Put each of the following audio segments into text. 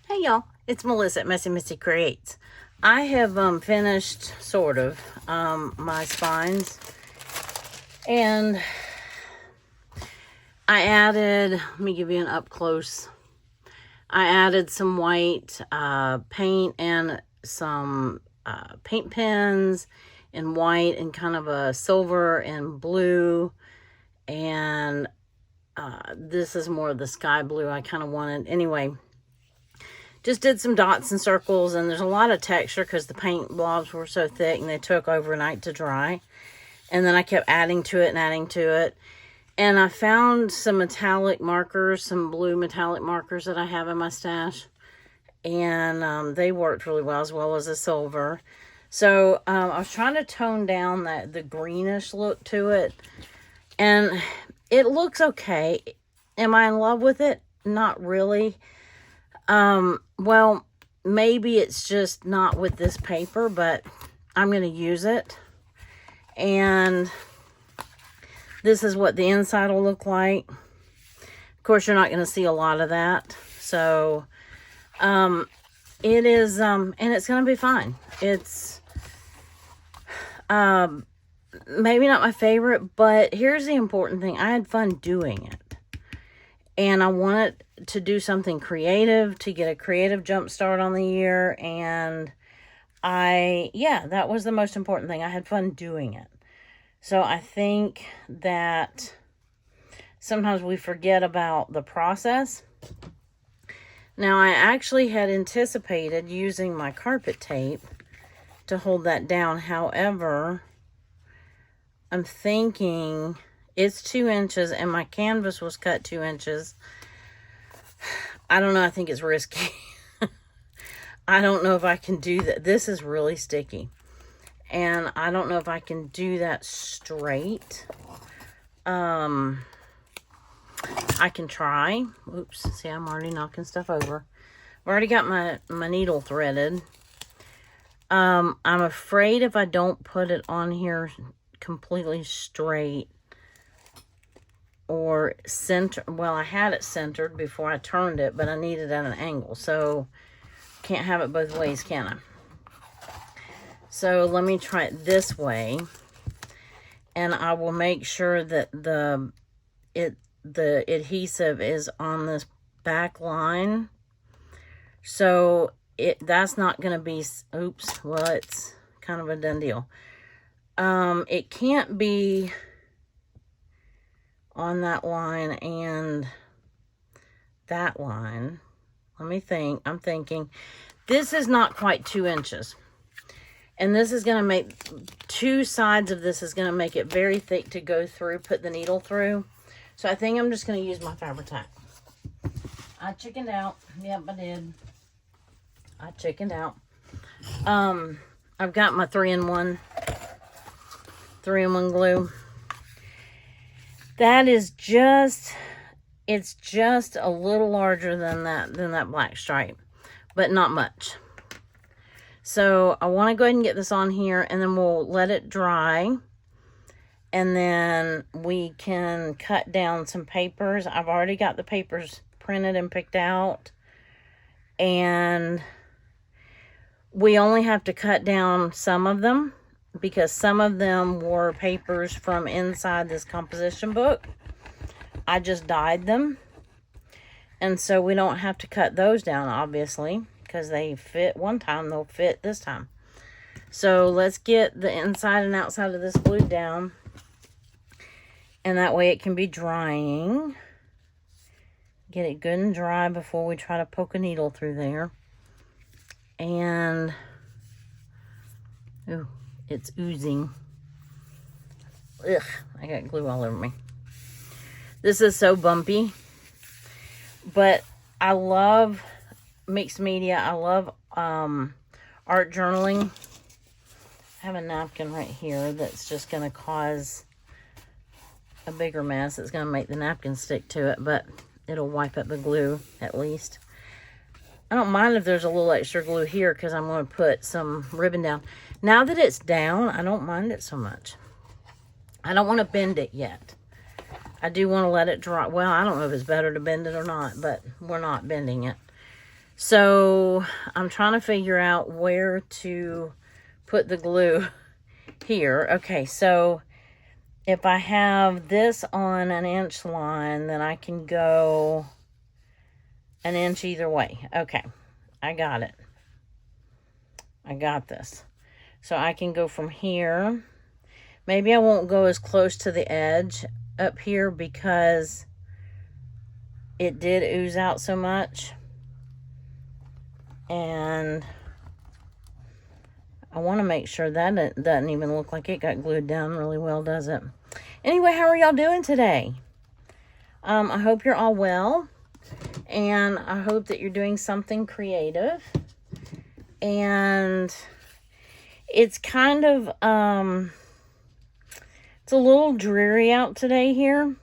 Hey y'all, it's Melissa at MessyMissy Creates. I have finished sort of my spines, and I added, let me give you an up close. I added some white paint and some paint pens in white and kind of a silver and blue, and this is more of the sky blue I kind of wanted. Anyway, just did some dots and circles, and there's a lot of texture because the paint blobs were so thick and they took overnight to dry. And then I kept adding to it and adding to it. And I found some metallic markers, some blue metallic markers that I have in my stash. And they worked really well as the silver. So I was trying to tone down the greenish look to it. And it looks okay. Am I in love with it? Not really. Well, maybe it's just not with this paper, but I'm going to use it. And this is what the inside will look like. Of course, you're not going to see a lot of that. So, it is, and it's going to be fine. It's, maybe not my favorite, but here's the important thing. I had fun doing it. And I wanted to do something creative, to get a creative jump start on the year. And that was the most important thing. I had fun doing it. So I think that sometimes we forget about the process. Now, I actually had anticipated using my carpet tape to hold that down. However, I'm thinking it's 2 inches and my canvas was cut 2 inches. I don't know. I think it's risky. I don't know if I can do that. This is really sticky. And I don't know if I can do that straight. I can try. Oops. See, I'm already knocking stuff over. I've already got my needle threaded. I'm afraid if I don't put it on here completely straight, or center, well, I had it centered before I turned it, but I need it at an angle, so can't have it both ways, can I? So let me try it this way, and I will make sure that the adhesive is on this back line, so that's not going to be, oops, well, it's kind of a done deal. It can't be on that line and that line. Let me think. I'm thinking this is not quite 2 inches. And this is going to make, 2 sides of this is going to make it very thick to go through, put the needle through. So I think I'm just going to use my Fabri-Tac. I chickened out. Yep, I did. I chickened out. I've got my 3-in-1 glue. That is just, it's just a little larger than that black stripe, but not much. So I want to go ahead and get this on here, and then we'll let it dry, and then we can cut down some papers. I've already got the papers printed and picked out, and we only have to cut down some of them, because some of them were papers from inside this composition book. I just dyed them. And so we don't have to cut those down, obviously, because they fit one time, they'll fit this time. So let's get the inside and outside of this glued down. And that way it can be drying. Get it good and dry before we try to poke a needle through there. And, ooh. It's oozing. Ugh, I got glue all over me. This is so bumpy. But I love mixed media. I love art journaling. I have a napkin right here that's just going to cause a bigger mess. It's going to make the napkin stick to it, but it'll wipe up the glue at least. I don't mind if there's a little extra glue here because I'm going to put some ribbon down. Now that it's down, I don't mind it so much. I don't want to bend it yet. I do want to let it dry. Well, I don't know if it's better to bend it or not, but we're not bending it. So I'm trying to figure out where to put the glue here. Okay, so if I have this on an inch line, then I can go an inch either way. Okay, I got it. I got this. So I can go from here. Maybe I won't go as close to the edge up here because it did ooze out so much. And I want to make sure that it doesn't even look like it got glued down really well, does it? Anyway, how are y'all doing today? I hope you're all well. And I hope that you're doing something creative. And it's kind of, it's a little dreary out today here.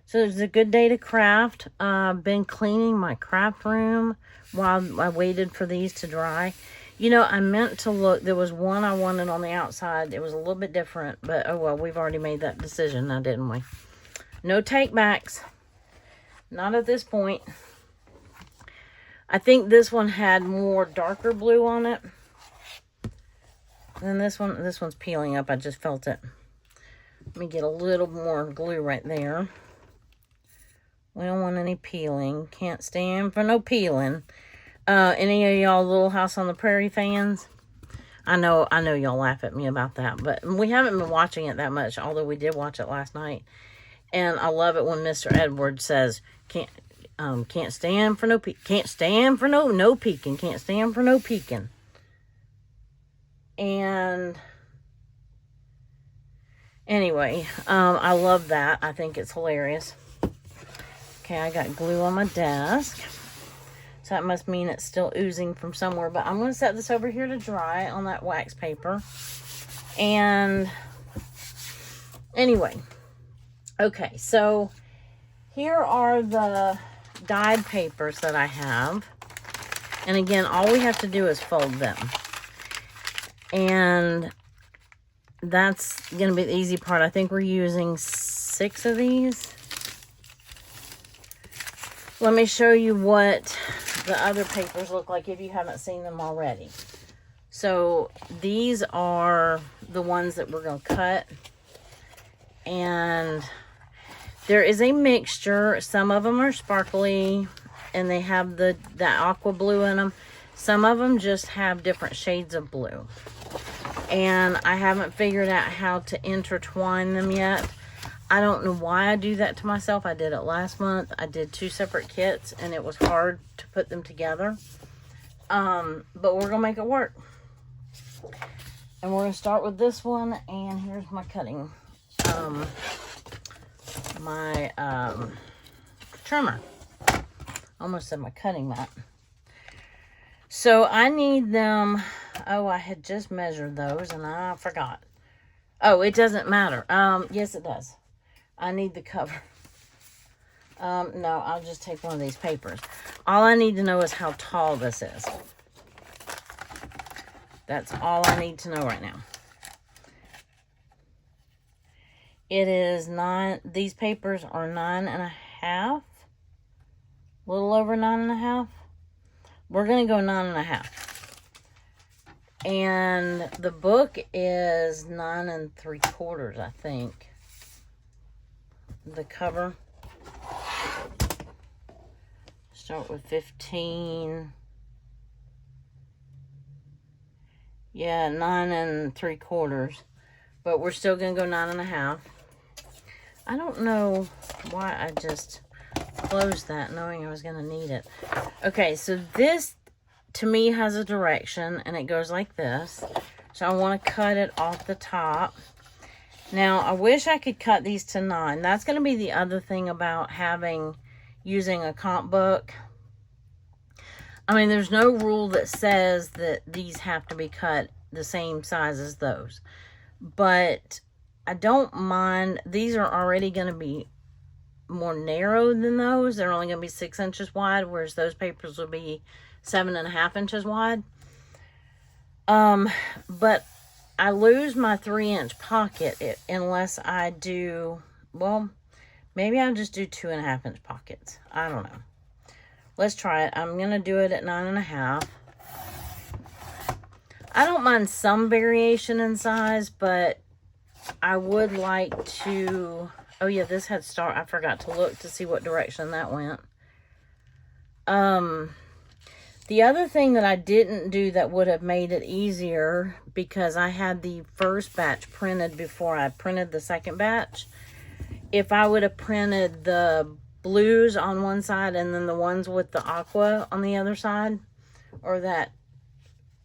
So it's a good day to craft. I've been cleaning my craft room while I waited for these to dry. You know, I meant to look. There was one I wanted on the outside. It was a little bit different. But, oh well, we've already made that decision now, didn't we? No take-backs. Not at this point. I think this one had more darker blue on it than this one. This one's peeling up. I just felt it. Let me get a little more glue right there. We don't want any peeling. Can't stand for no peeling. Any of y'all Little House on the Prairie fans? I know y'all laugh at me about that, but we haven't been watching it that much, although we did watch it last night. And I love it when Mr. Edward says, can't stand for no peeking. Can't stand for no peeking. Can't stand for no peeking. And anyway, I love that. I think it's hilarious. Okay, I got glue on my desk. So that must mean it's still oozing from somewhere. But I'm going to set this over here to dry on that wax paper. And anyway. Okay, so here are the dyed papers that I have. And again, all we have to do is fold them. And that's going to be the easy part. I think we're using 6 of these. Let me show you what the other papers look like if you haven't seen them already. So these are the ones that we're going to cut. And there is a mixture. Some of them are sparkly and they have that aqua blue in them. Some of them just have different shades of blue. And I haven't figured out how to intertwine them yet. I don't know why I do that to myself. I did it last month. I did 2 separate kits and it was hard to put them together. But we're going to make it work. And we're going to start with this one. And here's my cutting. Trimmer. Almost said my cutting mat. So I need them. Oh, I had just measured those and I forgot. Oh, it doesn't matter. Yes, it does. I need the cover. No, I'll just take one of these papers. All I need to know is how tall this is. That's all I need to know right now. It is 9. These papers are 9.5. A little over 9.5. We're going to go 9.5. And the book is 9 3/4, I think. The cover. Start with 15. Yeah, 9 3/4. But we're still going to go 9.5. I don't know why I just closed that knowing I was going to need it. Okay, so this to me has a direction and it goes like this. So I want to cut it off the top. Now, I wish I could cut these to 9. That's going to be the other thing about using a comp book. I mean, there's no rule that says that these have to be cut the same size as those. But I don't mind. These are already going to be more narrow than those. They're only going to be 6 inches wide, whereas those papers will be 7.5 inches wide. But I lose my 3-inch pocket unless I do, well, maybe I'll just do 2.5-inch pockets. I don't know. let's try it. I'm going to do it at 9.5. I don't mind some variation in size, but I would like to... Oh, yeah, this had start. I forgot to look to see what direction that went. The other thing that I didn't do that would have made it easier, because I had the first batch printed before I printed the second batch. If I would have printed the blues on one side and then the ones with the aqua on the other side, or that...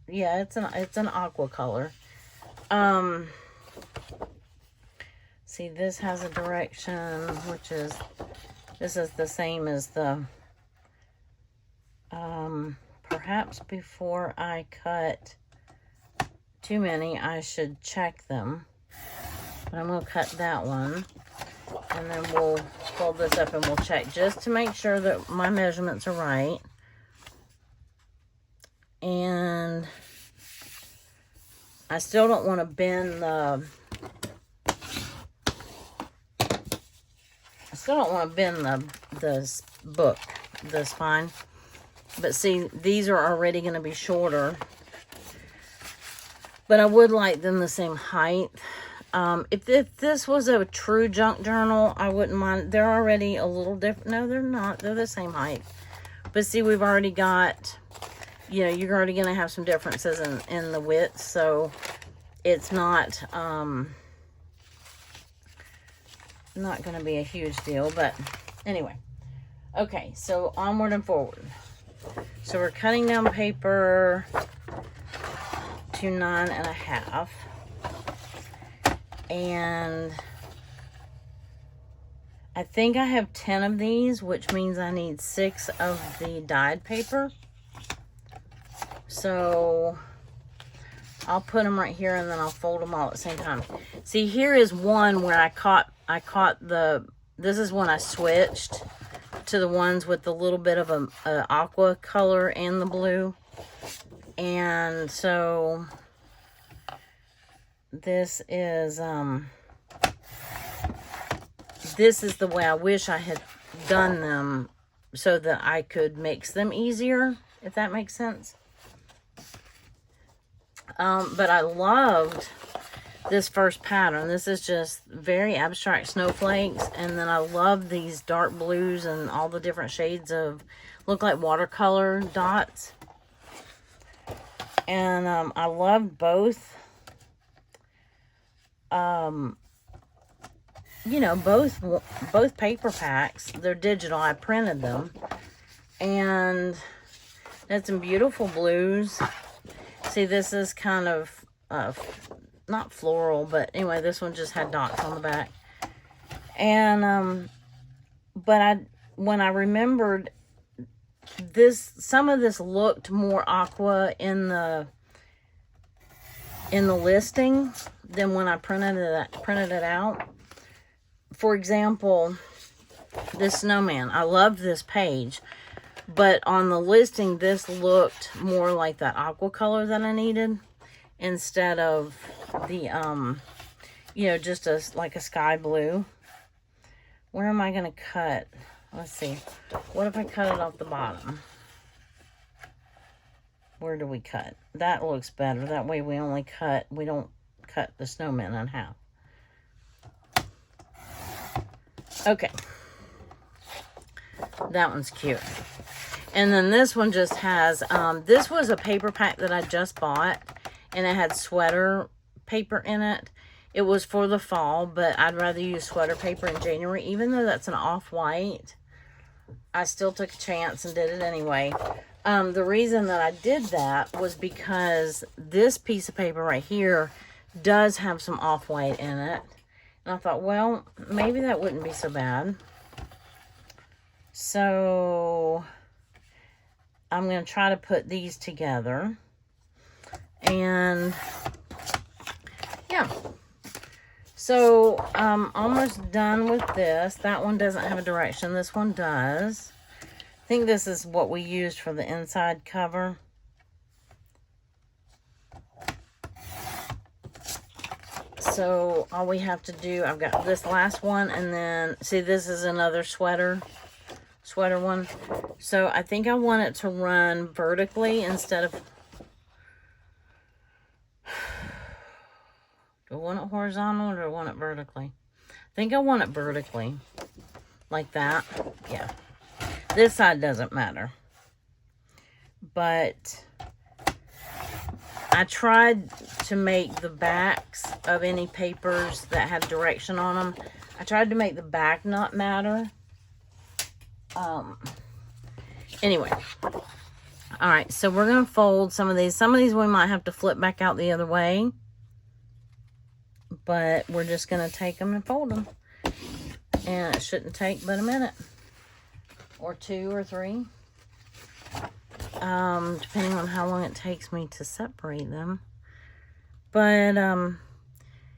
Yeah, it's an aqua color. See, this has a direction, which is, this is the same as the, perhaps before I cut too many, I should check them. But I'm going to cut that one. And then we'll fold this up and we'll check just to make sure that my measurements are right. And I still don't want to bend the... I still don't want to bend the book, the spine. But see, these are already going to be shorter. But I would like them the same height. If this was a true junk journal, I wouldn't mind. They're already a little different. No, they're not. They're the same height. But see, we've already got, you know, you're already going to have some differences in the width. So it's not going to be a huge deal. But anyway. Okay, so onward and forward. So we're cutting down paper to 9.5. And I think I have 10 of these, which means I need 6 of the dyed paper. So I'll put them right here and then I'll fold them all at the same time. See, here is one where I caught the, this is when I switched to the ones with the little bit of a aqua color and the blue. And so this is the way I wish I had done them so that I could mix them easier, if that makes sense. But I loved this first pattern. This is just very abstract snowflakes, and then I love these dark blues and all the different shades of, look like watercolor dots. And I loved both. You know, both paper packs. They're digital. I printed them, and had some beautiful blues. See, this is kind of not floral, but anyway, this one just had dots on the back. And but when I remembered this, some of this looked more aqua in the listing than when I printed it out. For example, this snowman. I loved this page, but on the listing, this looked more like that aqua color that I needed instead of the, you know, just like a sky blue. Where am I going to cut? Let's see. What if I cut it off the bottom? Where do we cut? That looks better. That way we don't cut the snowman in half. Okay. That one's cute. And then this one just has, this was a paper pack that I just bought, and it had sweater paper in it. It was for the fall, but I'd rather use sweater paper in January. Even though that's an off-white, I still took a chance and did it anyway. The reason that I did that was because this piece of paper right here does have some off-white in it. And I thought, well, maybe that wouldn't be so bad. So I'm going to try to put these together. And yeah. So I'm almost done with this. That one doesn't have a direction. This one does. I think this is what we used for the inside cover. So all we have to do, I've got this last one, and then see, this is another sweater sweater one. So I think I want it to run vertically instead of... Do I want it horizontal or do I want it vertically? I think I want it vertically. Like that. Yeah. This side doesn't matter. But I tried to make the backs of any papers that had direction on them. I tried to make the back not matter. Anyway. Alright, so we're going to fold some of these. Some of these we might have to flip back out the other way. But we're just going to take them and fold them. And it shouldn't take but a minute. Or 2 or 3. Depending on how long it takes me to separate them. But,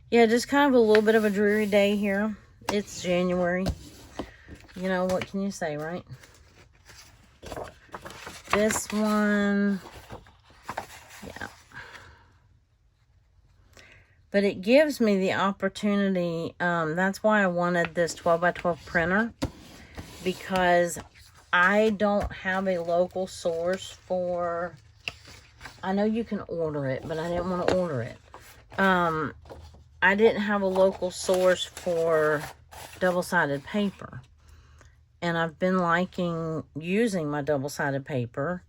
yeah, just kind of a little bit of a dreary day here. It's January. You know, what can you say, right? This one, yeah. But it gives me the opportunity, that's why I wanted this 12 by 12 printer, because I don't have a local source for, I know you can order it, but I didn't want to order it. I didn't have a local source for double-sided paper. And I've been liking using my double-sided paper.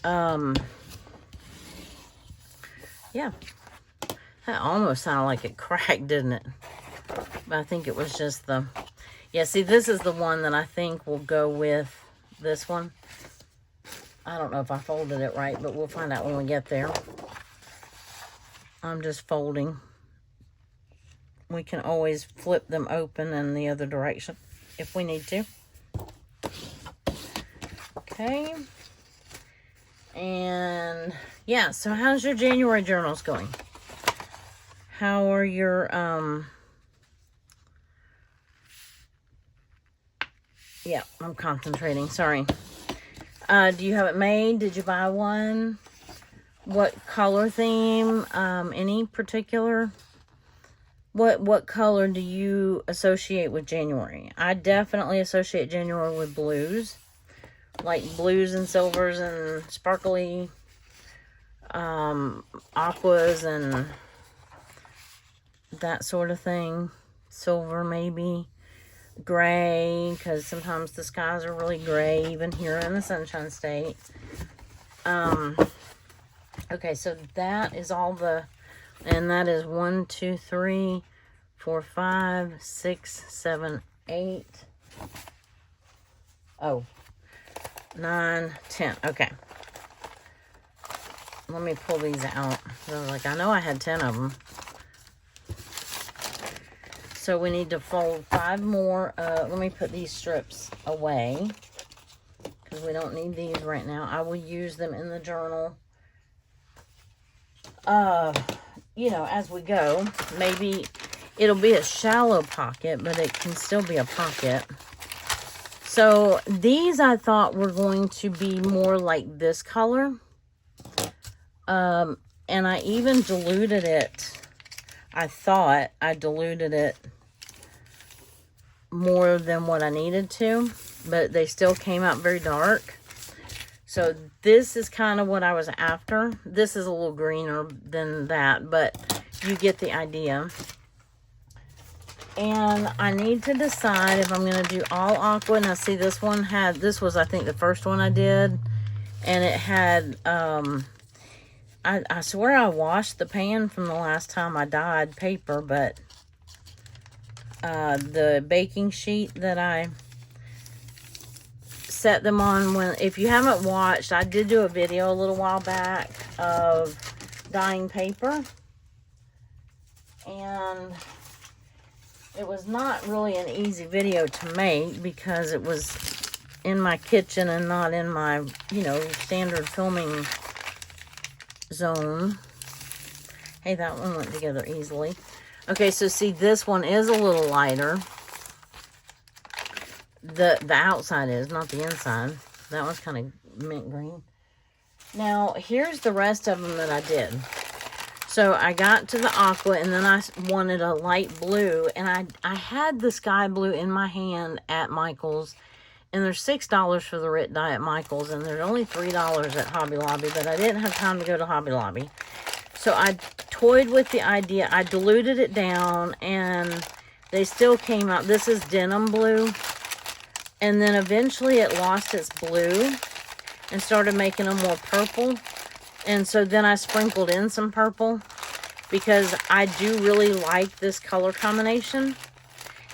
Yeah. That almost sounded like it cracked, didn't it? But I think it was just the... Yeah, see, this is the one that I think will go with this one. I don't know if I folded it right, but we'll find out when we get there. I'm just folding. We can always flip them open in the other direction if we need to. Okay. And yeah, so how's your January journals going? How are your yeah, I'm concentrating, sorry. Do you have it made? Did you buy one? What color theme? Any particular? What color do you associate with January? I definitely associate January with blues. Like blues and silvers and sparkly aquas and that sort of thing. Silver maybe. Gray, because sometimes the skies are really gray, even here in the Sunshine State. Okay, so that is all the... And that is 1, 2, 3, 4, 5, 6, 7, 8. Oh, 9, 10. Okay. Let me pull these out. I was like, I know I had 10 of them. So we need to fold 5 more. Let me put these strips away, because we don't need these right now. I will use them in the journal. You know, as we go. Maybe it'll be a shallow pocket, but it can still be a pocket. So these I thought were going to be more like this color. And I even diluted it. I thought I diluted it more than what I needed to, but they still came out very dark. So this is kind of what I was after. This is a little greener than that, but you get the idea. And I need to decide if I'm going to do all aqua. Now see, this one had, this was I think the first one I did, and it had, I swear I washed the pan from the last time I dyed paper, but the baking sheet that I set them on, when, if you haven't watched, I did do a video a little while back of dyeing paper, and it was not really an easy video to make because it was in my kitchen and not in my, you know, standard filming zone. Hey, that one went together easily. Okay, so see, this one is a little lighter. The outside is, not the inside. That one's kind of mint green. Now, here's the rest of them that I did. So I got to the aqua, and then I wanted a light blue, and I had the sky blue in my hand at Michael's, And there's $6 for the Rit Dye at Michael's, and there's only $3 at Hobby Lobby, but I didn't have time to go to Hobby Lobby. So I toyed with the idea. I diluted it down, and they still came out. This is denim blue. And then eventually it lost its blue and started making them more purple. And so then I sprinkled in some purple because I do really like this color combination.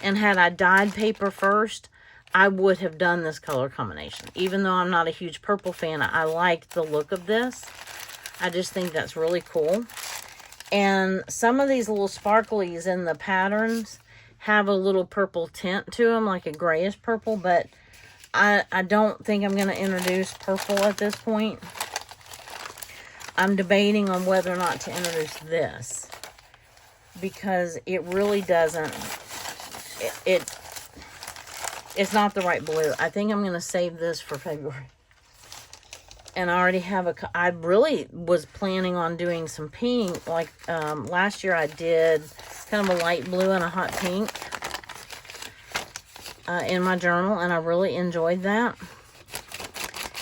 And had I dyed paper first, I would have done this color combination. Even though I'm not a huge purple fan, I like the look of this. I just think that's really cool. And some of these little sparklies in the patterns have a little purple tint to them, like a grayish purple, but I don't think I'm going to introduce purple at this point. I'm debating on whether or not to introduce this, because it really doesn't, it's not the right blue. I think I'm going to save this for February. And I already have I really was planning on doing some pink. Like last year I did kind of a light blue and a hot pink in my journal. And I really enjoyed that.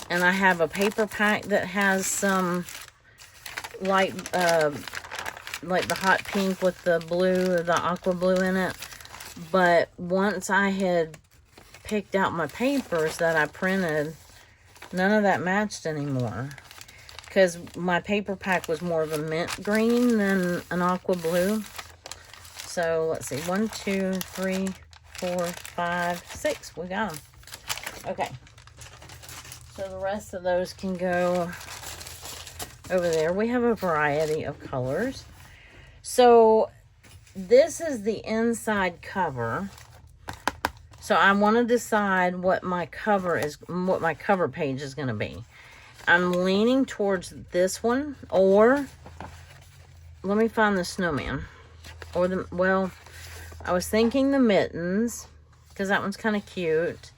And I have a paper pack that has some light, like the hot pink with the blue, the aqua blue in it. But once I had picked out my papers that I printed, none of that matched anymore, because my paper pack was more of a mint green than an aqua blue. So let's see, 1, 2, 3, 4, 5, 6. We got them. Okay, so the rest of those can go over there. We have a variety of colors. So this is the inside cover. So I want to decide what my cover page is going to be. I'm leaning towards this one, or let me find the snowman. Or well, I was thinking the mittens, because that one's kind of cute.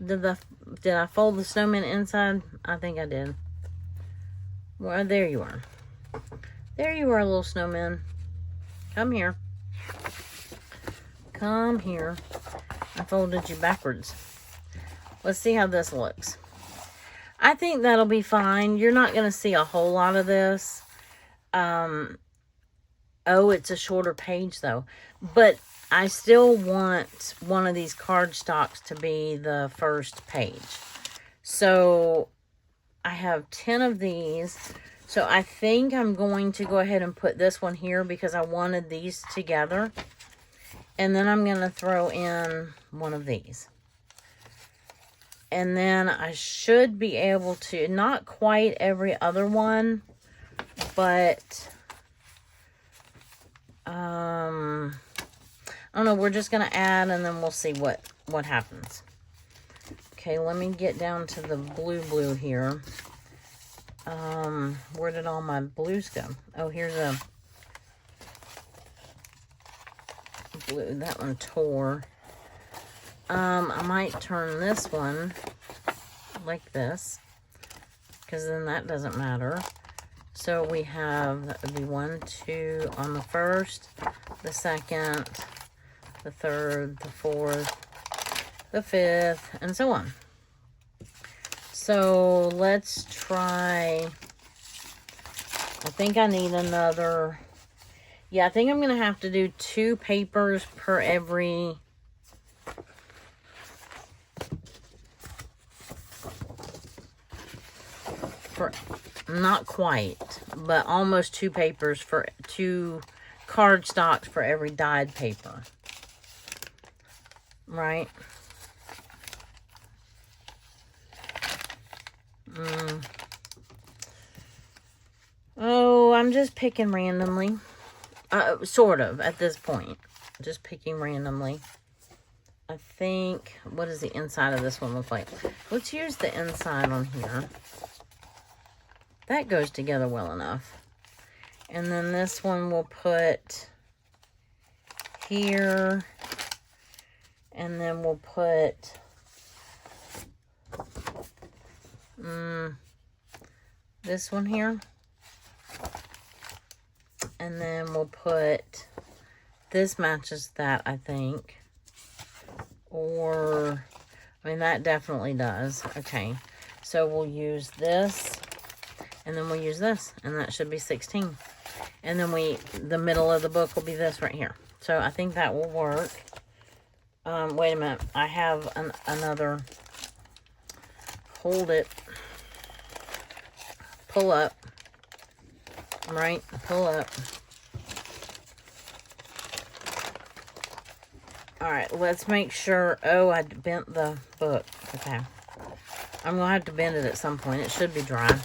Did I fold the snowman inside? I think I did. Well, there you are. There you are, little snowman. Come here. Come here. I folded you backwards. Let's see how this looks. I think that'll be fine. You're not going to see a whole lot of this. Oh, it's a shorter page, though. But I still want one of these cardstocks to be the first page. So I have 10 of these. So I think I'm going to go ahead and put this one here because I wanted these together. And then I'm going to throw in one of these. And then I should be able to, not quite every other one, but I don't know, we're just going to add and then we'll see what happens. Okay, let me get down to the blue here. Where did all my blues go? Oh, here's a blue. That one tore. I might turn this one like this, because then that doesn't matter. So we have, that would be 1, 2 on the first, the second, the third, the fourth, the fifth, and so on. So let's try, I think I need another, yeah, I think I'm going to have to do 2 papers per every, not quite, but almost 2 papers for 2 cardstocks for every dyed paper. Right? Oh, I'm just picking randomly. Sort of, at this point. Just picking randomly. I think, what does the inside of this one look like? Let's use the inside on here. That goes together well enough. And then this one we'll put here. And then we'll put this one here. And then we'll put This matches that, I think. Or, I mean, that definitely does. Okay, so we'll use this, and then we'll use this, and that should be 16. And then the middle of the book will be this right here. So I think that will work. Wait a minute. I have another, hold it, pull up, right? Pull up. All right, let's make sure. Oh, I bent the book. Okay. I'm going to have to bend it at some point. It should be dry.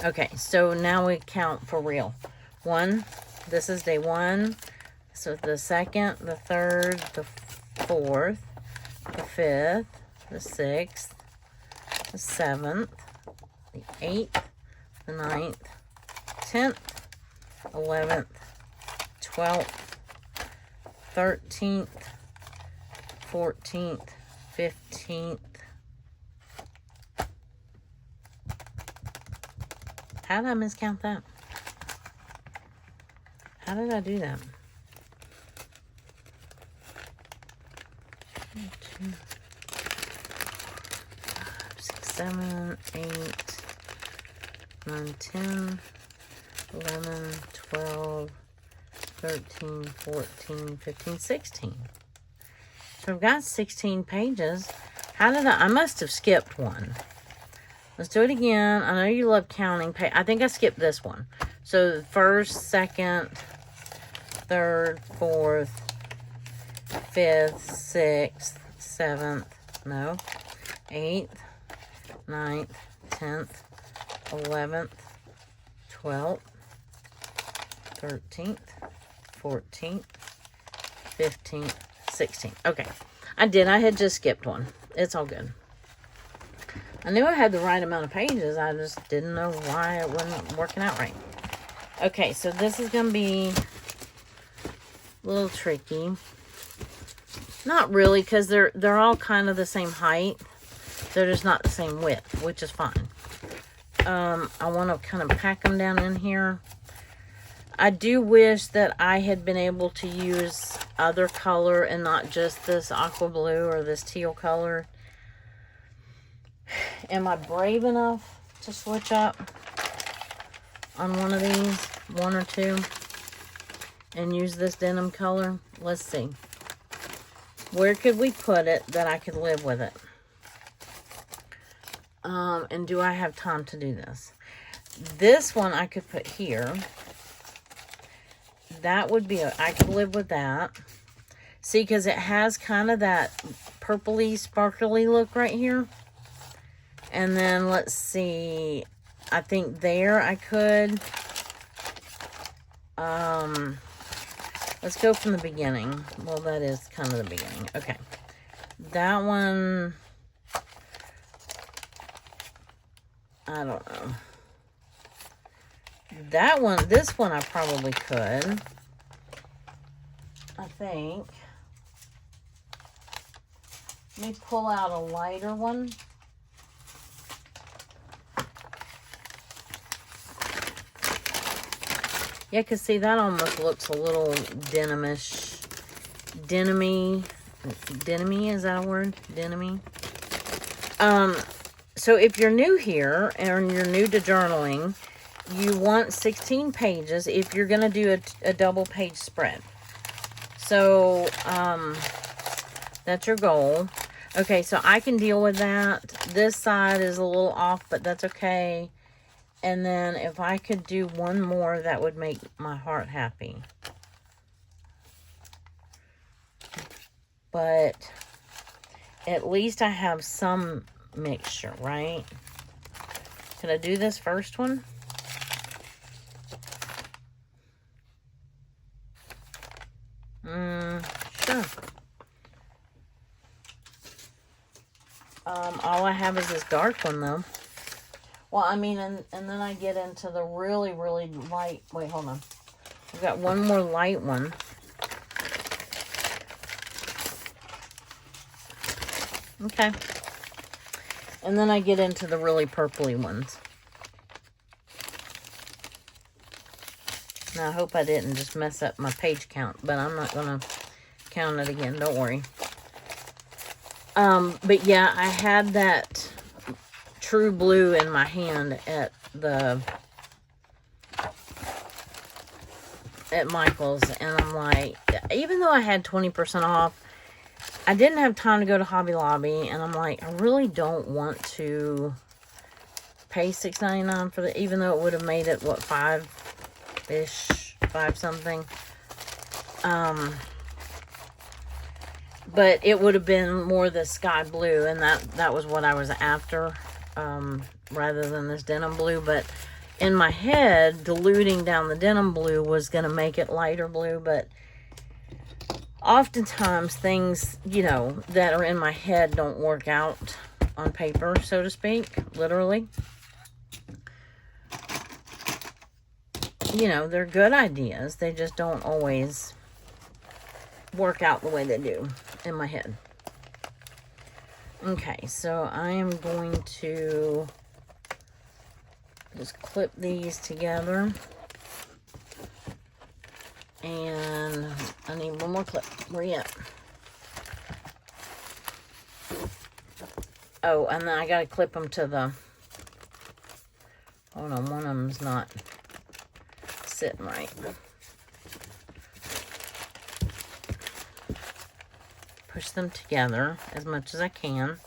Okay, so now we count for real. 1, this is day 1. So the 2nd, the 3rd, the 4th, the 5th, the 6th, the 7th, the 8th, the 9th, 10th, 11th, 12th, 13th, 14th, 15th. How did I miscount that? How did I do that? 1, 2, 5, 6, 7, 8, 9, 10, 11, 12, 13, 14, 15, 16. So I've got 16 pages. How did I must have skipped one. Let's do it again. I know you love counting. I think I skipped this one. So the 1st, 2nd, 3rd, 4th, 5th, 6th, 7th, no, 8th, 9th, 10th, 11th, 12th, 13th, 14th, 15th, 16th. Okay, I had just skipped one. It's all good. I knew I had the right amount of pages. I just didn't know why it wasn't working out right. Okay, so this is going to be a little tricky. Not really, because they're all kind of the same height. They're just not the same width, which is fine. I want to kind of pack them down in here. I do wish that I had been able to use other color and not just this aqua blue or this teal color. Am I brave enough to switch up on one of these, 1 or 2, and use this denim color? Let's see. Where could we put it that I could live with it? And do I have time to do this? This one I could put here. That would be, I could live with that. See, because it has kind of that purpley, sparkly look right here. And then, let's see, I think there I could, let's go from the beginning. Well, that is kind of the beginning. Okay. That one, I don't know. That one, this one I probably could. I think. Let me pull out a lighter one. Yeah, because see, that almost looks a little denimish. Denim-y. Denim-y, is that a word? Denim-y. So if you're new here, and you're new to journaling, you want 16 pages if you're going to do a double page spread. So, that's your goal. Okay, so I can deal with that. This side is a little off, but that's okay. And then if I could do one more, that would make my heart happy. But at least I have some mixture, right? Can I do this first one? Sure. All I have is this dark one, though. Well, I mean, and then I get into the really, really light. Wait, hold on. I've got one more light one. Okay. And then I get into the really purpley ones. Now, I hope I didn't just mess up my page count, but I'm not going to count it again. Don't worry. But yeah, I had that true blue in my hand at Michael's, and I'm like, even though I had 20% off, I didn't have time to go to Hobby Lobby, and I'm like, I really don't want to pay $6.99 for the, even though it would have made it, what, $5-ish, $5 something. But it would have been more the sky blue, and that was what I was after, rather than this denim blue. But in my head, diluting down the denim blue was going to make it lighter blue, but oftentimes things, you know, that are in my head don't work out on paper, so to speak, literally. You know, they're good ideas. They just don't always work out the way they do in my head. Okay, so I am going to just clip these together. And I need one more clip. Where you at? Oh, and then I gotta clip them to the... Hold on, one of them's not sitting right. Push them together as much as I can.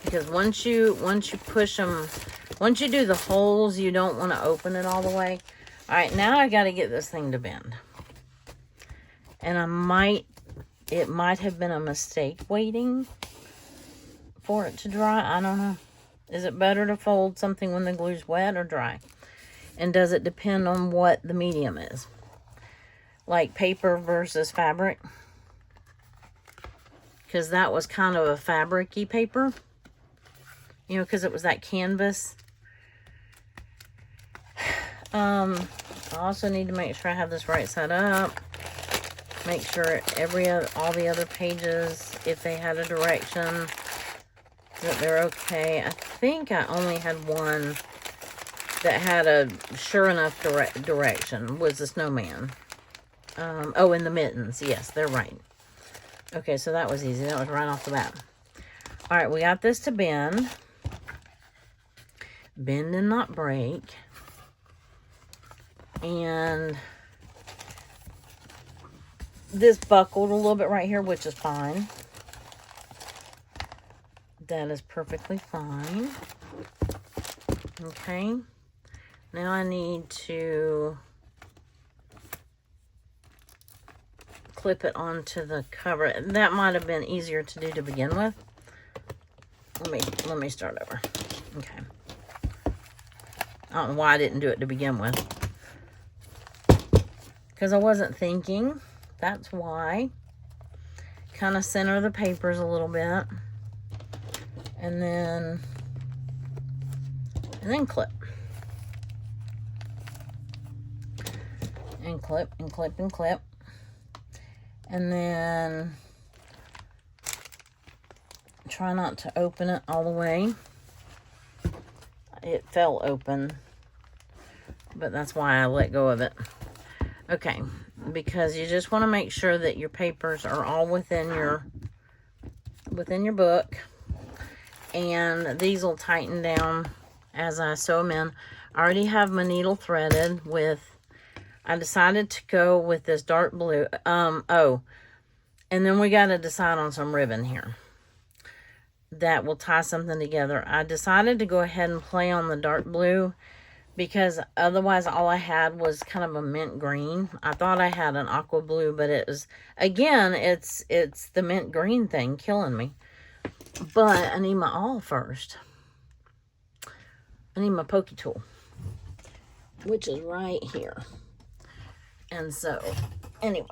Because once you push them, once you do the holes, you don't want to open it all the way. Alright, now I got to get this thing to bend. And it might have been a mistake waiting for it to dry. I don't know. Is it better to fold something when the glue's wet or dry? And does it depend on what the medium is? Like paper versus fabric? Because that was kind of a fabric-y paper. You know, because it was that canvas. I also need to make sure I have this right side up. Make sure all the other pages, if they had a direction, that they're okay. I think I only had one that had a sure enough direction, was the snowman. Oh, and the mittens. Yes, they're right. Okay, so that was easy. That was right off the bat. All right, we got this to bend. Bend and not break. And this buckled a little bit right here, which is fine. That is perfectly fine. Okay. Now I need to clip it onto the cover. That might have been easier to do to begin with. Let me start over. Okay. I don't know why I didn't do it to begin with. Because I wasn't thinking. That's why. Kind of center the papers a little bit. And then clip. And clip and clip and clip. And then try not to open it all the way. It fell open, but that's why I let go of it. Okay, because you just want to make sure that your papers are all within your book, and these will tighten down as I sew them in. I already have my needle threaded with. I decided to go with this dark blue. Oh, and then we got to decide on some ribbon here that will tie something together. I decided to go ahead and play on the dark blue because otherwise all I had was kind of a mint green. I thought I had an aqua blue, but it was, again, it's the mint green thing killing me. But I need my awl first. I need my pokey tool, which is right here. And so, anyway.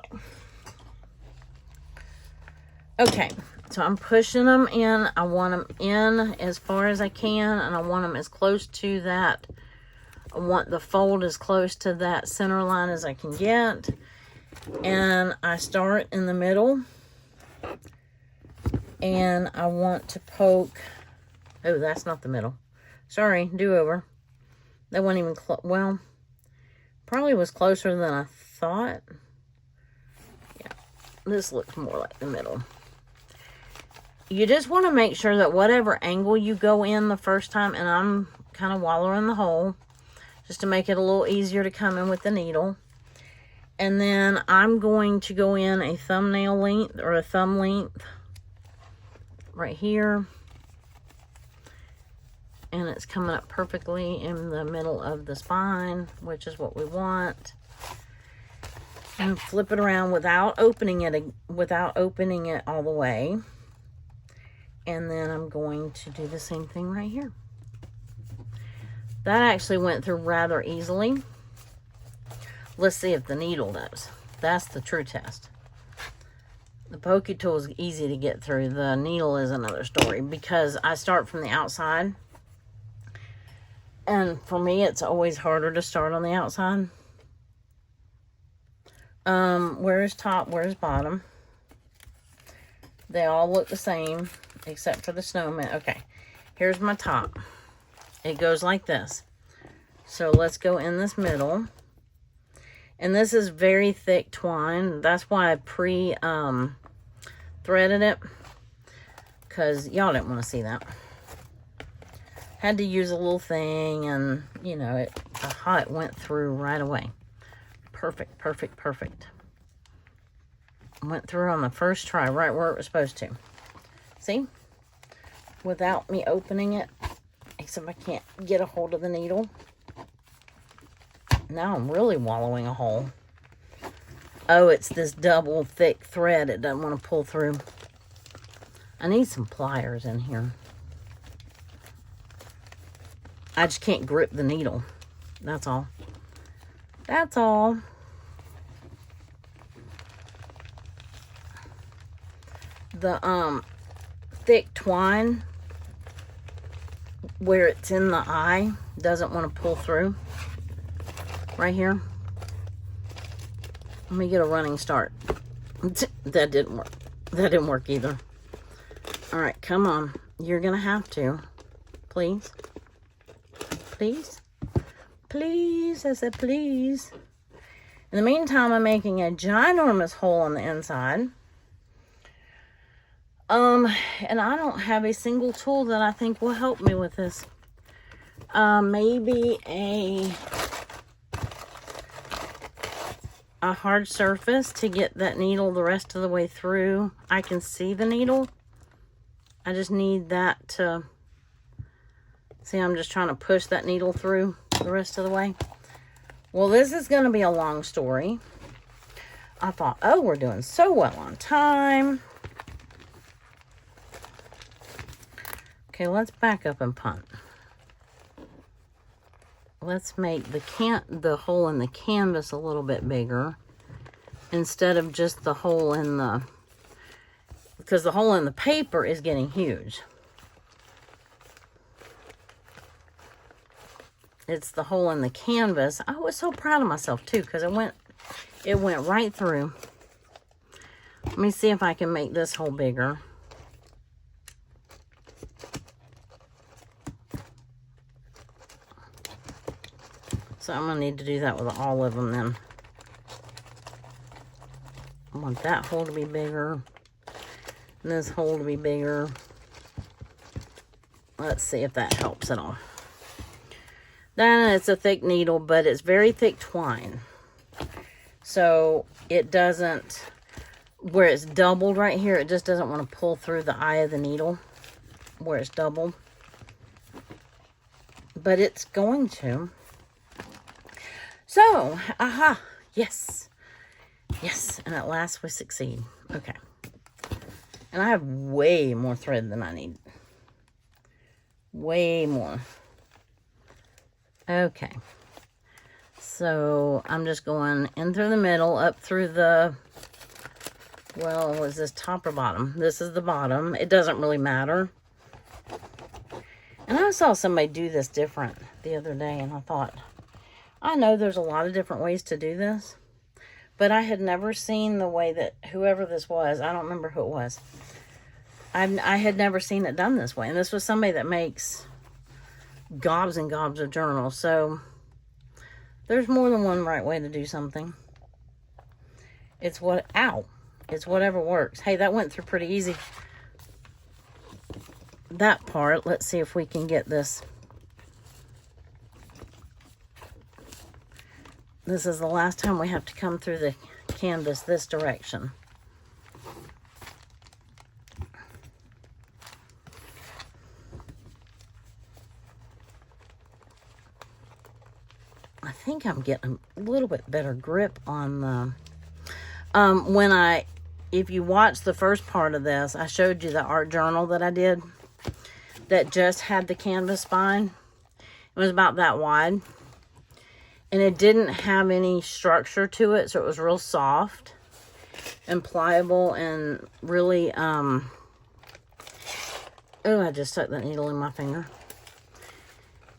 Okay, so I'm pushing them in. I want them in as far as I can, and I want them as close to that. I want the fold as close to that center line as I can get. And I start in the middle. And I want to poke. Oh, that's not the middle. Sorry, do over. That wasn't even well. Probably was closer than I thought. Yeah, this looks more like the middle. You just want to make sure that whatever angle you go in the first time, and I'm kind of wallowing the hole just to make it a little easier to come in with the needle. And then I'm going to go in a thumbnail length or a thumb length right here. And it's coming up perfectly in the middle of the spine, which is what we want. And flip it around without opening it all the way. And then I'm going to do the same thing right here. That actually went through rather easily. Let's see if the needle does. That's the true test. The pokey tool is easy to get through. The needle is another story because I start from the outside. And for me, it's always harder to start on the outside. Where's top, where's bottom? They all look the same, except for the snowman. Okay, here's my top. It goes like this. So let's go in this middle. And this is very thick twine. That's why I threaded it. Because y'all didn't want to see that. Had to use a little thing, and you know, it went through right away. Perfect, perfect, perfect. Went through on the first try, right where it was supposed to. See? Without me opening it, except I can't get a hold of the needle. Now I'm really wallowing a hole. Oh, it's this double thick thread it doesn't want to pull through. I need some pliers in here. I just can't grip the needle. That's all. That's all. The thick twine where it's in the eye doesn't want to pull through. Right here. Let me get a running start. That didn't work. That didn't work either. All right, come on. You're gonna have to. Please. Please. Please. I said please. In the meantime, I'm making a ginormous hole on the inside. And I don't have a single tool that I think will help me with this. Maybe a hard surface to get that needle the rest of the way through. I can see the needle. I just need that to... See, I'm just trying to push that needle through the rest of the way. Well, this is going to be a long story. I thought, oh, we're doing so well on time. Okay, let's back up and punt. Let's make the hole in the canvas a little bit bigger instead of just the hole in the... Because the hole in the paper is getting huge. It's the hole in the canvas. I was so proud of myself too because it went right through. Let me see if I can make this hole bigger. So I'm going to need to do that with all of them then. I want that hole to be bigger. And this hole to be bigger. Let's see if that helps at all. Then it's a thick needle, but it's very thick twine. So it doesn't, where it's doubled right here, it just doesn't want to pull through the eye of the needle where it's doubled. But it's going to. So, aha, yes. Yes, and at last we succeed. Okay. And I have way more thread than I need. Way more. Okay. So, I'm just going in through the middle, up through the, well, was this top or bottom? This is the bottom. It doesn't really matter. And I saw somebody do this different the other day, and I thought, I know there's a lot of different ways to do this, but I had never seen the way that whoever this was, I don't remember who it was, I had never seen it done this way. And this was somebody that makes gobs and gobs of journals. So There's more than one right way to do something. It's what, ow. It's whatever works. Hey, that went through pretty easy. That part, let's see if we can get this. This is the last time we have to come through the canvas this direction. I think I'm getting a little bit better grip on the, if you watch the first part of this, I showed you the art journal that I did that just had the canvas spine. It was about that wide. And it didn't have any structure to it, so it was real soft and pliable and really, oh, I just stuck that needle in my finger.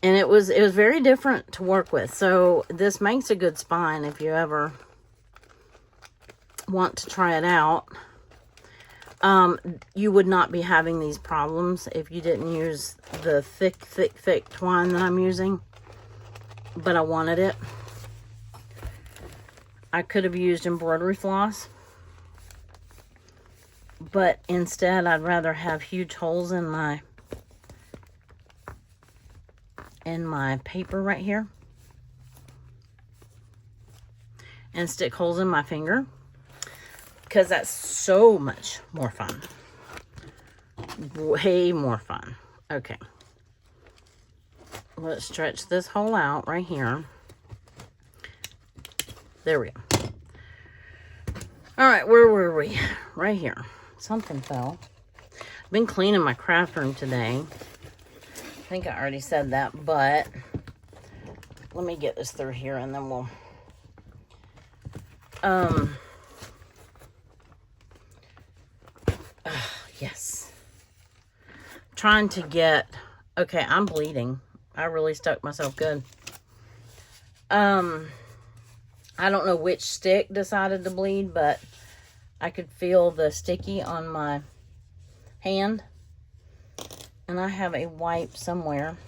And it was very different to work with. So this makes a good spine if you ever want to try it out. You would not be having these problems if you didn't use the thick twine that I'm using. But I wanted it. I could have used embroidery floss. But instead, I'd rather have huge holes in my paper right here. And stick holes in my finger. Because that's so much more fun. Way more fun. Okay. Let's stretch this hole out right here. There we go. All right, where were we? Right here. Something fell. I've been cleaning my craft room today. I think I already said that, but let me get this through here and then we'll... yes. Trying to get... Okay, I'm bleeding. I really stuck myself good. I don't know which stick decided to bleed, but I could feel the sticky on my hand. And I have a wipe somewhere.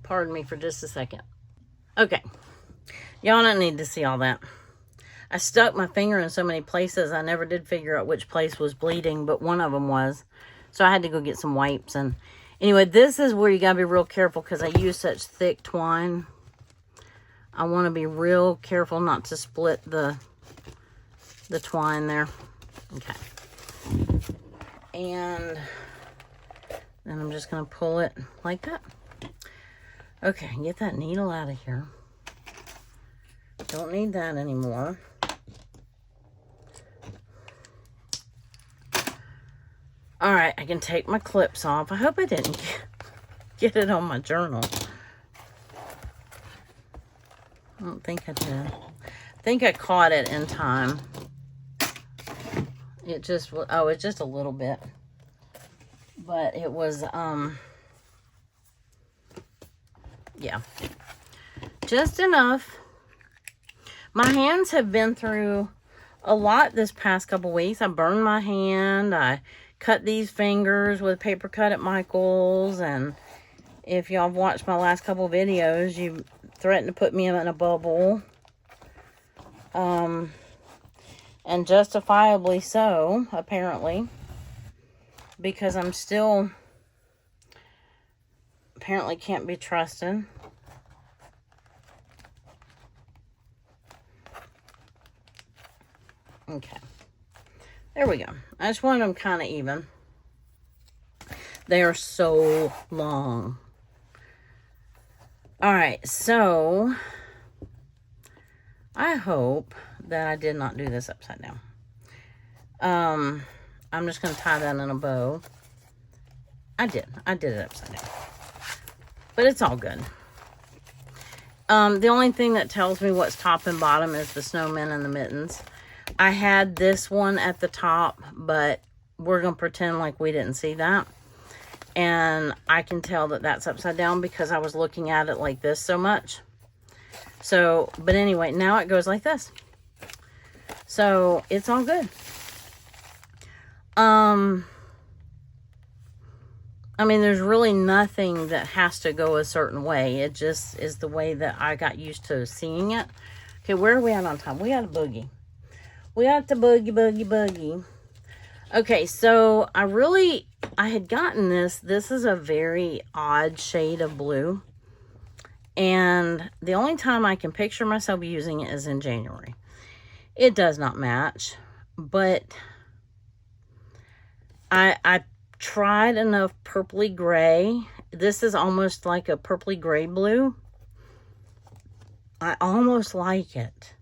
Pardon me for just a second. Okay. Y'all don't need to see all that. I stuck my finger in so many places, I never did figure out which place was bleeding, but one of them was. So I had to go get some wipes. And anyway, this is where you gotta be real careful because I use such thick twine. I want to be real careful not to split the twine there. Okay. And then I'm just going to pull it like that. Okay, get that needle out of here. Don't need that anymore. All right, I can take my clips off. I hope I didn't get it on my journal. I don't think I did. I think I caught it in time. It just, oh, it's just a little bit. But it was, yeah. Just enough. My hands have been through a lot this past couple weeks. I burned my hand. I cut these fingers with paper cut at Michael's. And if y'all have watched my last couple videos, you threatened to put me in a bubble. And justifiably so, apparently. Because I'm still apparently can't be trusted. Okay. There we go. I just wanted them kind of even. They are so long. Alright, so I hope that I did not do this upside down. I'm just going to tie that in a bow. I did it upside down. But it's all good. The only thing that tells me what's top and bottom is the snowmen and the mittens. I had this one at the top, but we're going to pretend like we didn't see that. And I can tell that that's upside down because I was looking at it like this so much. So, but anyway, now it goes like this. So, it's all good. I mean, there's really nothing that has to go a certain way. It just is the way that I got used to seeing it. Okay, where are we at on time? We got a boogie. We got the boogie. Okay, so I had gotten this. This is a very odd shade of blue. And the only time I can picture myself using it is in January. It does not match, but I tried enough purpley gray. This is almost like a purpley gray blue. I almost like it.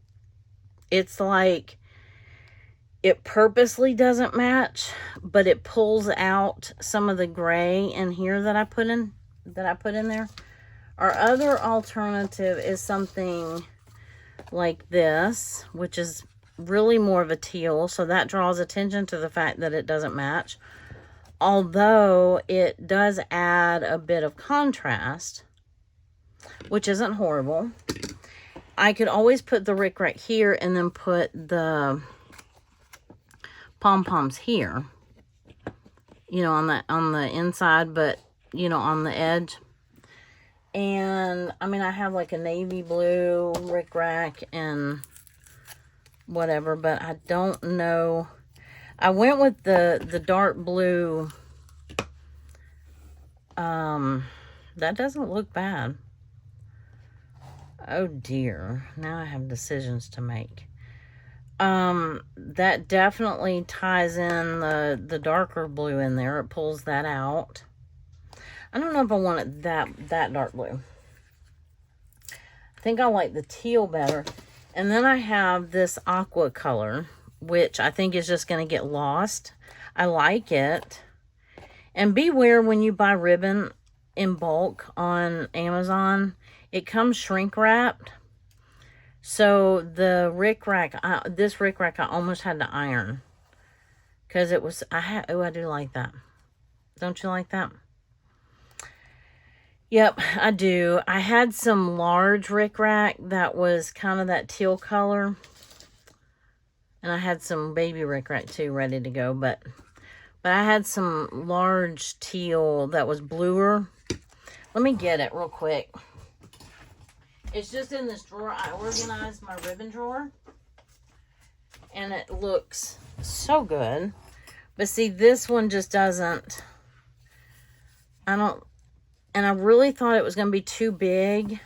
It's like it purposely doesn't match, but it pulls out some of the gray in here that I put in there. Our other alternative is something like this, which is really more of a teal, so that draws attention to the fact that it doesn't match. Although it does add a bit of contrast, which isn't horrible. I could always put the rick right here and then put the pom-poms here, you know, on the inside, but you know, on the edge. And I mean, I have like a navy blue rickrack and whatever, but I don't know. I went with the dark blue. That doesn't look bad. Oh dear, now I have decisions to make. That definitely ties in the darker blue in there. It pulls that out. I don't know if I want it that dark blue. I think I like the teal better. And then I have this aqua color, which I think is just going to get lost. I like it. And beware when you buy ribbon in bulk on Amazon, it comes shrink wrapped. So the rickrack, this rickrack, I almost had to iron. Because it was, I do like that. Don't you like that? Yep, I do. I had some large rickrack that was kind of that teal color. And I had some baby rickrack too ready to go. But I had some large teal that was bluer. Let me get it real quick. It's just in this drawer. I organized my ribbon drawer. And it looks so good. But see, this one just doesn't. And I really thought it was going to be too big.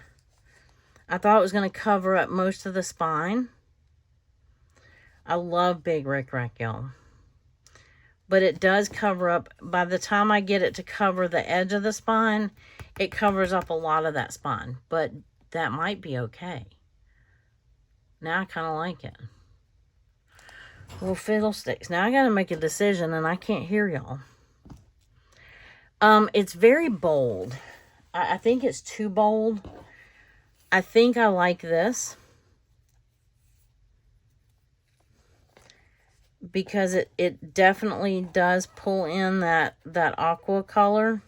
I thought it was going to cover up most of the spine. I love big rickrack, y'all. But it does cover up. By the time I get it to cover the edge of the spine, it covers up a lot of that spine. But that might be okay. Now I kind of like it. Well, fiddlesticks. Now I got to make a decision and I can't hear y'all. It's very bold. I think it's too bold. I think I like this. Because it definitely does pull in that aqua color.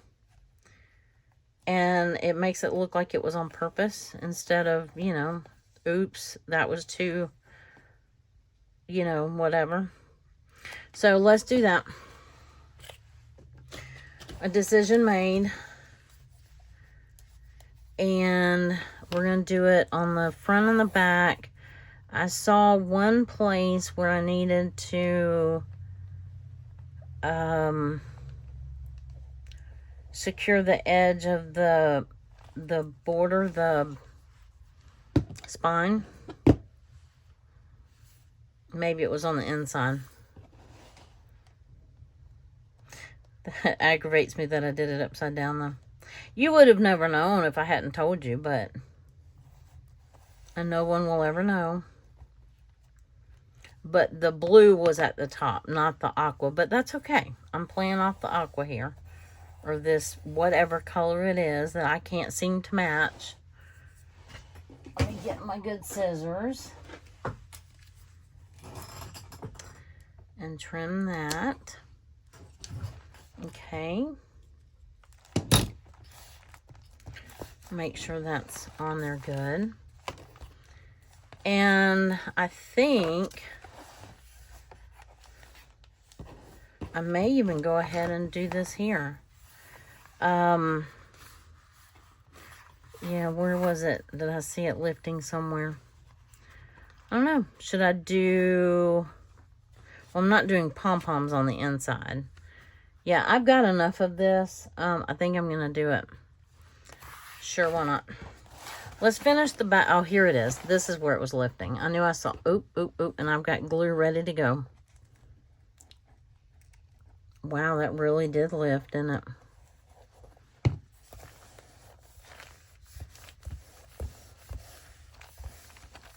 And it makes it look like it was on purpose. Instead of, you know, oops, that was too, you know, whatever. So let's do that. A decision made. And we're going to do it on the front and the back. I saw one place where I needed to secure the edge of the border, the spine. Maybe it was on the inside. That aggravates me that I did it upside down though. You would have never known if I hadn't told you, but and no one will ever know. But the blue was at the top, not the aqua, but that's okay. I'm playing off the aqua here, or this whatever color it is that I can't seem to match. Let me get my good scissors and trim that. Okay. Make sure that's on there good. And I think I may even go ahead and do this here. Yeah, where was it? Did I see it lifting somewhere? I don't know. Should I do... Well, I'm not doing pom-poms on the inside. Yeah, I've got enough of this. I think I'm going to do it. Sure, why not? Let's finish the back. Oh, here it is. This is where it was lifting. I knew I saw... Oop, oop, oop. And I've got glue ready to go. Wow, that really did lift, didn't it?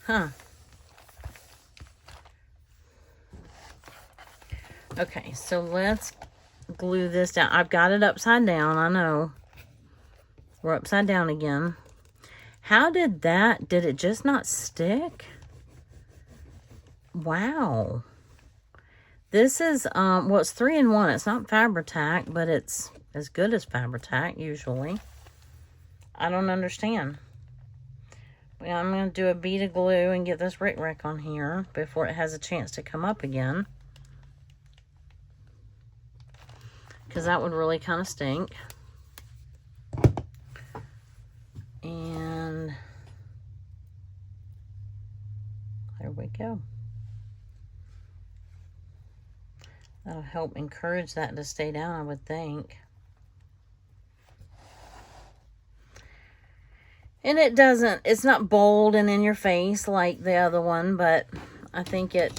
Huh. Okay, so let's glue this down. I've got it upside down, I know. We're upside down again. How did it just not stick? Wow. This is, well, it's 3-in-1. It's not Fabri-Tac, but it's as good as Fabri-Tac, usually. I don't understand. Well, I'm going to do a bead of glue and get this rickrack on here before it has a chance to come up again. Because that would really kind of stink. And there we go. That'll help encourage that to stay down, I would think. And it doesn't, it's not bold and in your face like the other one, but I think it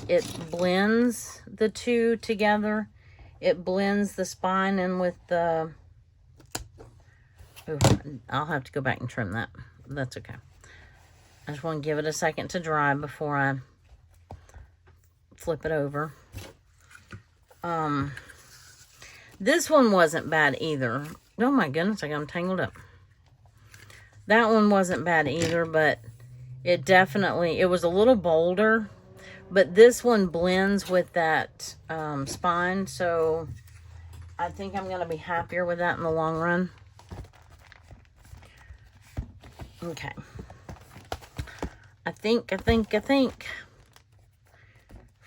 blends the two together. It blends the spine in with the... Ooh, I'll have to go back and trim that. That's okay. I just want to give it a second to dry before I flip it over. This one wasn't bad either. Oh my goodness, I got them tangled up. That one wasn't bad either, but it definitely, it was a little bolder. But this one blends with that spine, so I think I'm going to be happier with that in the long run. Okay. I think if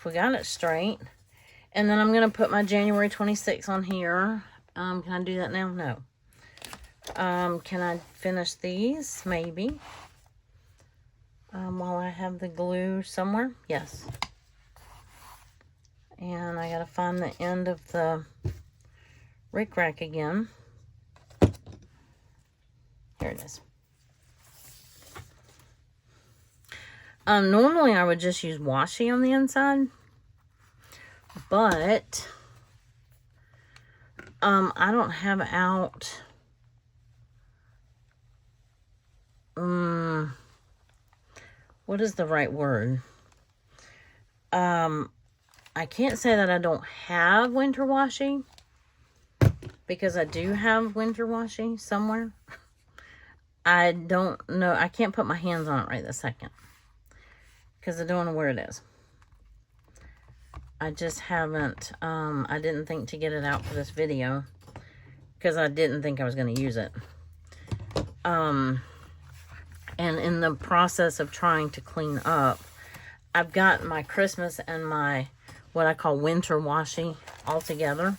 we got it straight. And then I'm going to put my January 26 on here. Can I do that now? No. Can I finish these? Maybe. While I have the glue somewhere? Yes. And I gotta find the end of the rickrack again. Here it is. Normally I would just use washi on the inside. But I don't have out what is the right word? I can't say that I don't have winter washi, because I do have winter washi somewhere. I don't know. I can't put my hands on it right this second, because I don't know where it is. I just haven't, I didn't think to get it out for this video, because I didn't think I was going to use it. And in the process of trying to clean up, I've got my Christmas and my, what I call winter washi all together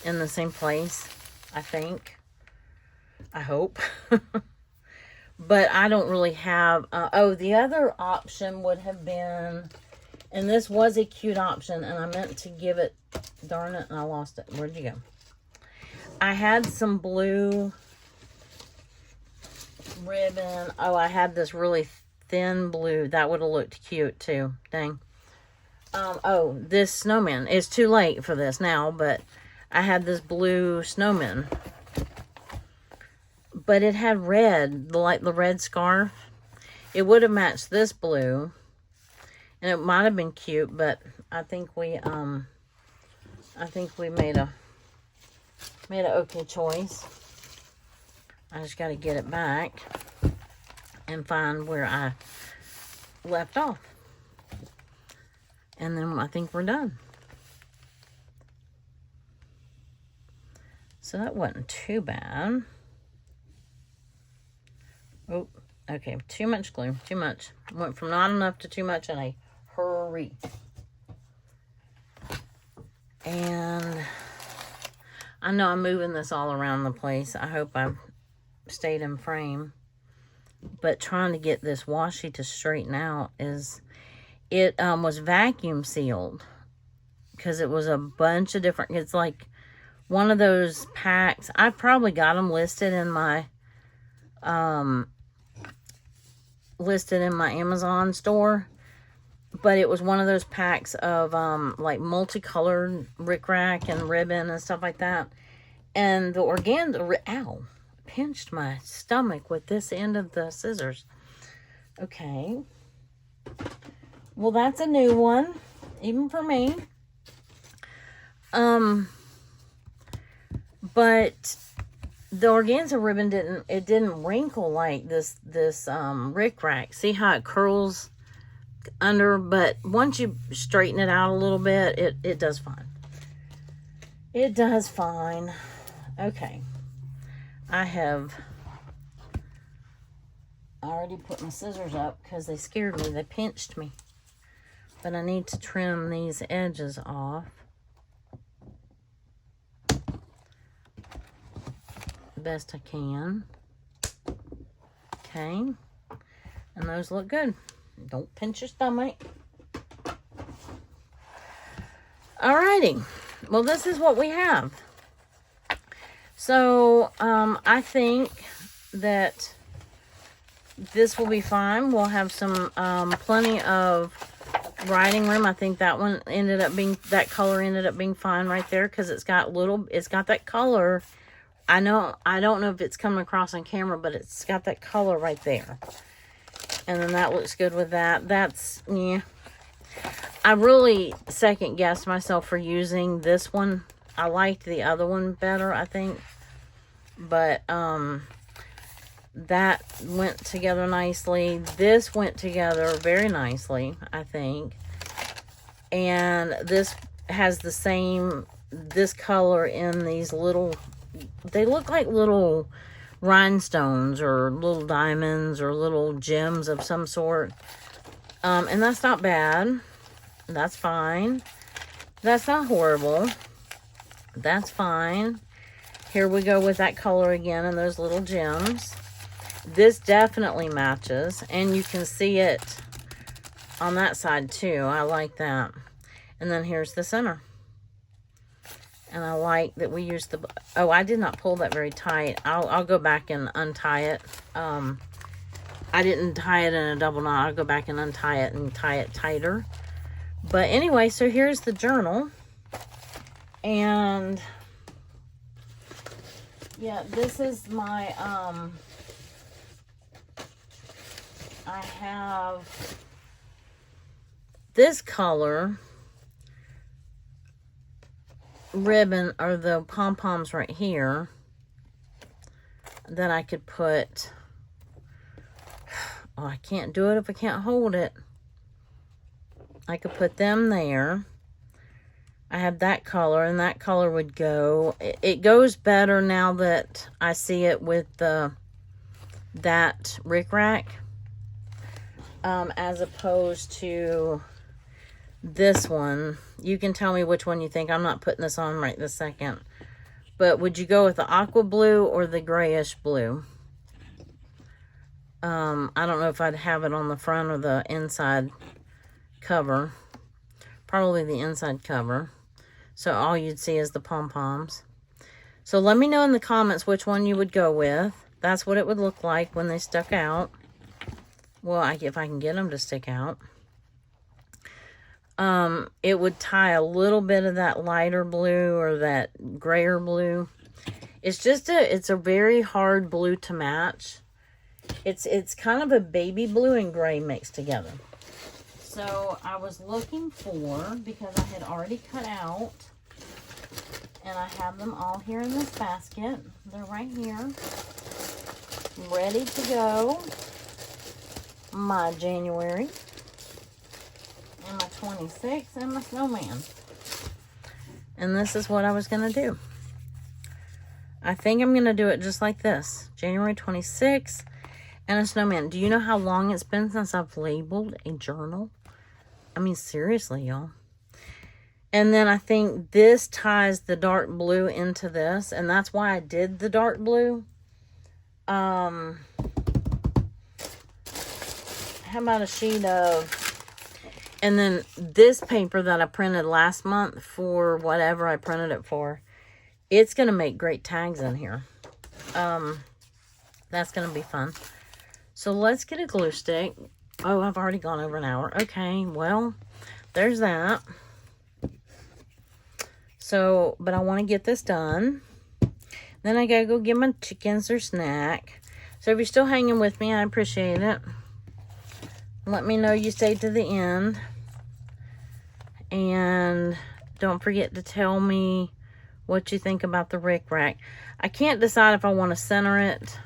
in the same place, I think. I hope. But I don't really have, oh, the other option would have been, and this was a cute option, and I meant to give it, darn it, and I lost it. Where'd you go? I had some blue ribbon. Oh, I had this really thin blue. That would have looked cute too. Dang. Oh, this snowman. It's too late for this now, but I had this blue snowman. But it had red, like the red scarf. It would have matched this blue. And it might have been cute, but I think we made a okay choice. I just got to get it back and find where I left off. And then I think we're done. So that wasn't too bad. Oh, okay, too much glue, too much. Went from not enough to too much in a hurry. And I know I'm moving this all around the place. I hope I've stayed in frame. But trying to get this washi to straighten out is... It was vacuum sealed. Because it was a bunch of different... It's like one of those packs. I've probably got them listed in my... Amazon store. But it was one of those packs of, like, multicolored rickrack and ribbon and stuff like that. And the organza... Ow! Pinched my stomach with this end of the scissors. Okay. Well, that's a new one. Even for me. But... the organza ribbon didn't wrinkle like this rickrack. See how it curls under, but once you straighten it out a little bit, it does fine. It does fine. Okay. I already put my scissors up because they scared me. They pinched me. But I need to trim these edges off. Best I can. Okay. And those look good. Don't pinch your stomach. Alrighty. Well, this is what we have. So, I think that this will be fine. We'll have some, plenty of writing room. I think that one that color ended up being fine right there because it's got that color. I don't know if it's coming across on camera, but it's got that color right there. And then that looks good with that. That's, yeah. I really second guessed myself for using this one. I liked the other one better, I think. But, that went together nicely. This went together very nicely, I think. And this has this color in these little... They look like little rhinestones or little diamonds or little gems of some sort. And that's not bad. That's fine. That's not horrible. That's fine. Here we go with that color again and those little gems. This definitely matches. And you can see it on that side too. I like that. And then here's the center. And I like that we used the... Oh, I did not pull that very tight. I'll go back and untie it. I didn't tie it in a double knot. I'll go back and untie it and tie it tighter. But anyway, so here's the journal. And... yeah, this is my... I have... this color... ribbon or the pom-poms right here that I could put. Oh, I can't do it if I can't hold it. I could put them there. I have that color, and that color would go. It goes better now that I see it with that rickrack, as opposed to this one. You can tell me which one you think. I'm not putting this on right this second. But would you go with the aqua blue or the grayish blue? I don't know if I'd have it on the front or the inside cover. Probably the inside cover. So all you'd see is the pom-poms. So let me know in the comments which one you would go with. That's what it would look like when they stuck out. Well, if I can get them to stick out. It would tie a little bit of that lighter blue or that grayer blue. It's a very hard blue to match. It's kind of a baby blue and gray mixed together. So I was looking for, because I had already cut out, and I have them all here in this basket. They're right here, ready to go. My January. And my 26 and my snowman. And this is what I was going to do. I think I'm going to do it just like this. January 26 and a snowman. Do you know how long it's been since I've labeled a journal? I mean, seriously, y'all. And then I think this ties the dark blue into this, and that's why I did the dark blue. How about a sheet of, and then this paper that I printed last month for whatever I printed it for, it's going to make great tags in here. That's going to be fun. So let's get a glue stick. Oh, I've already gone over an hour. Okay, well, there's that. So, but I want to get this done. Then I gotta go give my chickens their snack. So if you're still hanging with me, I appreciate it. Let me know you stayed to the end. And don't forget to tell me what you think about the rickrack. I can't decide if I want to center it.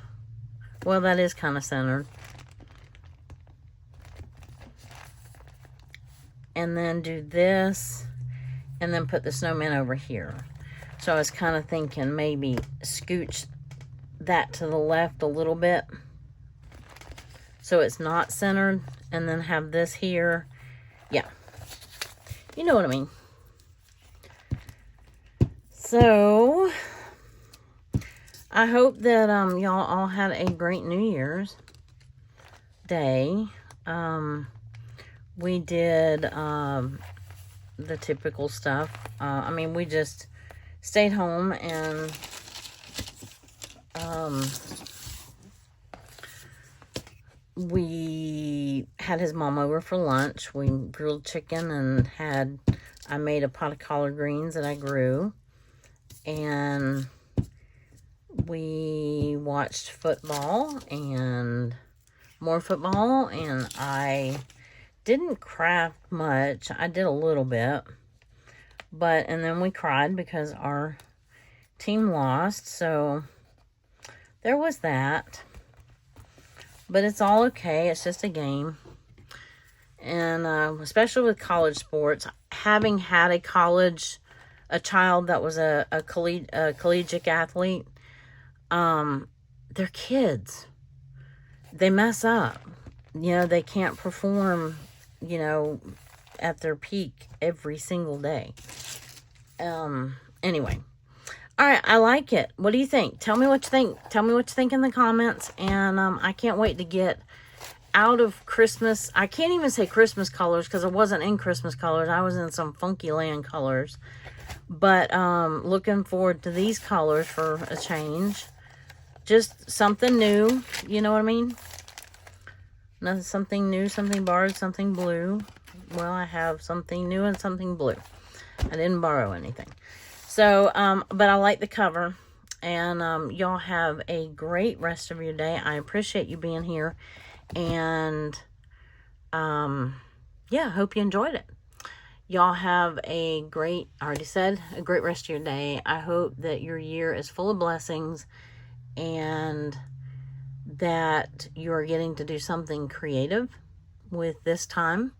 Well, that is kind of centered. And then do this. And then put the snowman over here. So I was kind of thinking maybe scooch that to the left a little bit. So it's not centered. And then have this here. Yeah. You know what I mean. So I hope that y'all all had a great New Year's Day. We did the typical stuff. I mean, we just stayed home and we had his mom over for lunch. We grilled chicken and I made a pot of collard greens that I grew. And we watched football and more football, and I didn't craft much. I did a little bit. And then we cried because our team lost. So there was that. But it's all okay. It's just a game. And especially with college sports, having had a child that was a collegiate athlete, they're kids. They mess up. You know, they can't perform, you know, at their peak every single day. Anyway. All right, I like it. What do you think? Tell me what you think. Tell me what you think in the comments. And I can't wait to get out of Christmas. I can't even say Christmas colors because I wasn't in Christmas colors. I was in some funky land colors. But looking forward to these colors for a change. Just something new. You know what I mean? Something new, something borrowed, something blue. Well, I have something new and something blue. I didn't borrow anything. So, but I like the cover. And y'all have a great rest of your day. I appreciate you being here. And, yeah, hope you enjoyed it. Y'all have a great, I already said, a great rest of your day. I hope that your year is full of blessings and that you're getting to do something creative with this time.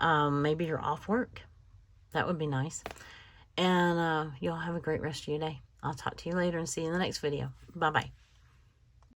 Maybe you're off work. That would be nice. And y'all have a great rest of your day. I'll talk to you later and see you in the next video. Bye-bye.